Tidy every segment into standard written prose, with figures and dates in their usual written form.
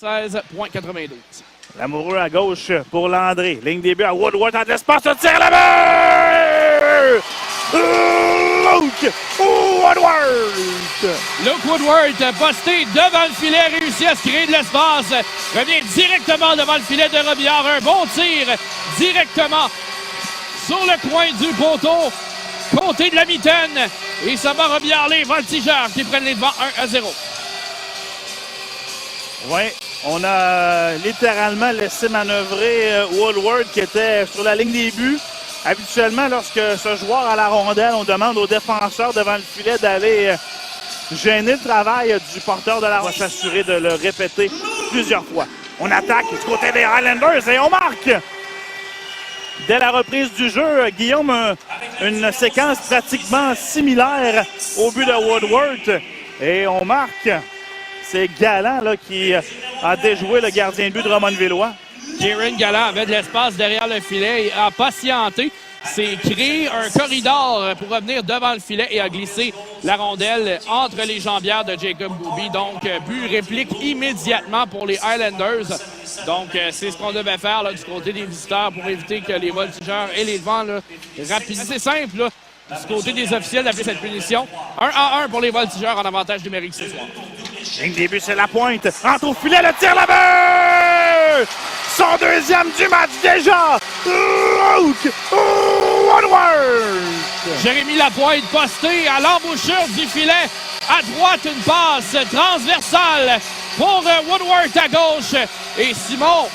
16,92. Lamoureux à gauche pour Landry. Ligne début à Woodward en l'espace. Se tire la main! Luke Woodward! Luke Woodward, posté devant le filet, réussit à se créer de l'espace. Revient directement devant le filet de Robillard. Un bon tir directement sur le coin du poteau. Côté de la mitaine. Et ça va Robillard, les voltigeurs qui prennent les devants 1-0. Oui, on a littéralement laissé manœuvrer Woodward qui était sur la ligne des buts. Habituellement, lorsque ce joueur a la rondelle, on demande aux défenseurs devant le filet d'aller gêner le travail du porteur de la rondelle. On va s'assurer de le répéter plusieurs fois. On attaque du côté des Highlanders et on marque! Dès la reprise du jeu, Guillaume, une séquence pratiquement similaire au but de Woodward. Et on marque. C'est Galland là, qui a déjoué le gardien de but de Drummondvillois. Kieran Galland avait de l'espace derrière le filet et a patienté. C'est créé un corridor pour revenir devant le filet et a glissé la rondelle entre les jambières de Jacob Booby. Donc, but réplique immédiatement pour les Highlanders. Donc, c'est ce qu'on devait faire là, du côté des visiteurs pour éviter que les voltigeurs et les devants rapidement. C'est simple, là, du côté des officiels d'appeler cette punition. 1-1 pour les voltigeurs en avantage numérique ce soir. Ligne début, c'est la pointe. Entre au filet, le tir là-bas! Son deuxième du match déjà! Luke Woodward! Jérémy Lapointe posté à l'embouchure du filet. À droite, une passe transversale pour Woodward à gauche. Et Simon,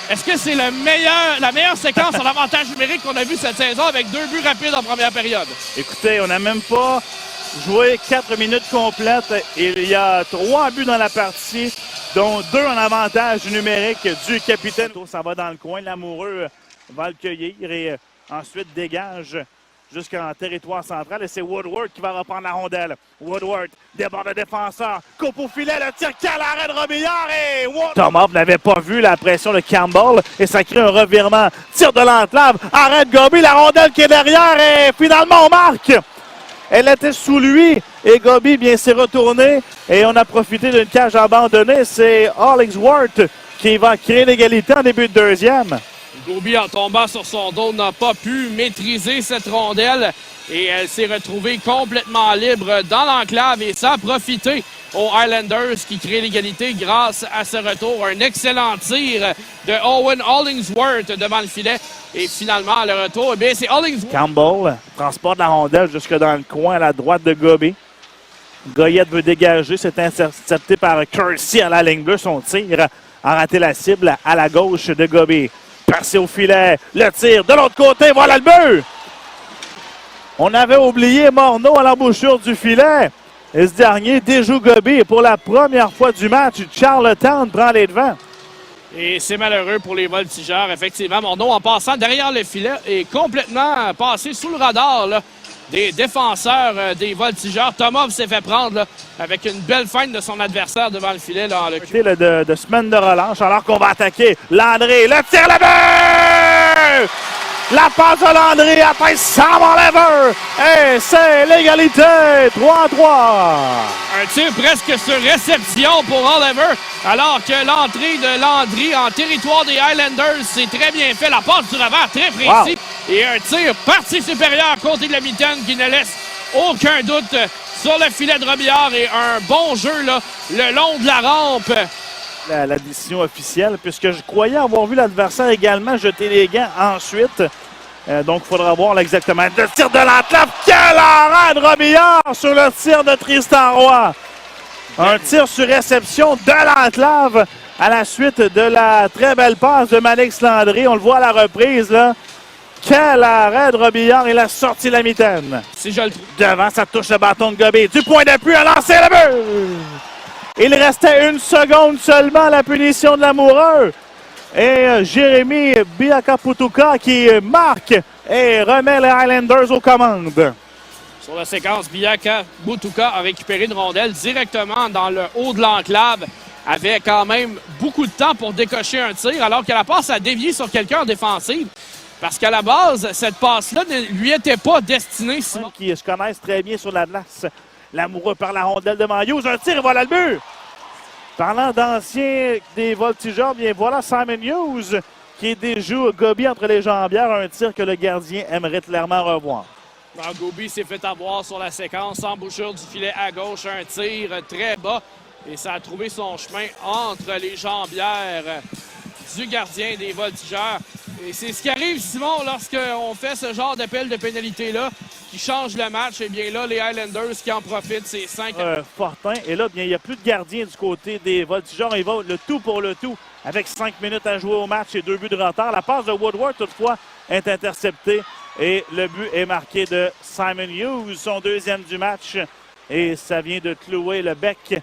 est-ce que c'est la meilleure séquence en avantage numérique qu'on a vu cette saison avec 2 buts rapides en première période? Écoutez, on n'a même pas joué 4 minutes complètes. Il y a 3 buts dans la partie, dont 2 en avantage numérique du capitaine. Ça va dans le coin, Lamoureux va le cueillir et ensuite dégage jusqu'en territoire central. Et c'est Woodward qui va reprendre la rondelle. Woodward déborde le défenseur, coupe au filet, le tir à l'arrêt de Robillard et Thomas n'avait pas vu la pression de Campbell et ça crée un revirement. Tir de l'entrave, arrête Gobi, la rondelle qui est derrière et finalement on marque! Elle était sous lui et Gobi bien s'est retourné et on a profité d'une cage abandonnée. C'est Hollingsworth qui va créer l'égalité en début de deuxième. Gobi, en tombant sur son dos, n'a pas pu maîtriser cette rondelle et elle s'est retrouvée complètement libre dans l'enclave et ça a profité aux Highlanders qui créent l'égalité grâce à ce retour. Un excellent tir de Owen Hollingsworth devant le filet. Et finalement, le retour, eh bien, c'est Hollingsworth. Campbell transporte la rondelle jusque dans le coin à la droite de Gobi. Goyette veut dégager, c'est intercepté par Kersey à la ligne bleue. Son tir a raté la cible à la gauche de Gobi. Passé au filet, le tir de l'autre côté, voilà le but! On avait oublié Morneau à l'embouchure du filet. Et ce dernier déjoue Gobi et pour la première fois du match, Charlottetown prend les devants. Et c'est malheureux pour les voltigeurs. Effectivement, Morneau, en passant derrière le filet, est complètement passé sous le radar là, des défenseurs des voltigeurs. Thomas s'est fait prendre là, avec une belle feinte de son adversaire devant le filet. Là, de semaine de relâche alors qu'on va attaquer Landry. Le tir là-bas! La passe de Landry après Sam Oliver. Et c'est l'égalité. 3-3. Un tir presque sur réception pour Oliver. Alors que l'entrée de Landry en territoire des Highlanders, c'est très bien fait. La passe du revers très précis. Wow. Et un tir partie supérieure côté de la mitaine qui ne laisse aucun doute sur le filet de Robillard. Et un bon jeu là, le long de la rampe. La décision officielle, puisque je croyais avoir vu l'adversaire également jeter les gants ensuite. Donc, il faudra voir là, exactement. Le tir de l'enclave. Quel arrêt de Robillard sur le tir de Tristan Roy. Un tir sur réception de l'enclave à la suite de la très belle passe de Manix Landry. On le voit à la reprise, là. Quel arrêt de Robillard. Il a sorti la mitaine. Si je le trouve. Devant, ça touche le bâton de Gobi. Du point d'appui à lancer le but. Il restait 1 seconde seulement à la punition de Lamoureux. Et Jérémy Biakaputuka qui marque et remet les Highlanders aux commandes. Sur la séquence, Biakaputuka a récupéré une rondelle directement dans le haut de l'enclave. Avait quand même beaucoup de temps pour décocher un tir, alors que la passe a dévié sur quelqu'un en défensive. Parce qu'à la base, cette passe-là ne lui était pas destinée. Simon. Qui se connaissent très bien sur la glace. Lamoureux par la rondelle de Hughes. Un tir et voilà le but! Parlant d'anciens des Voltigeurs, bien voilà Simon Hughes qui déjoue Gobi entre les jambières, un tir que le gardien aimerait clairement revoir. Alors, Gobi s'est fait avoir sur la séquence, embouchure du filet à gauche, un tir très bas et ça a trouvé son chemin entre les jambières du gardien des Voltigeurs. Et c'est ce qui arrive, Simon, lorsqu'on fait ce genre d'appel de pénalité-là, qui change le match. Et bien là, les Highlanders qui en profitent, c'est 5. Fortin. Et là, bien, il n'y a plus de gardien du côté des Voltigeurs. Il va le tout pour le tout avec 5 minutes à jouer au match et 2 buts de retard. La passe de Woodward, toutefois, est interceptée. Et le but est marqué de Simon Hughes, son deuxième du match. Et ça vient de clouer le bec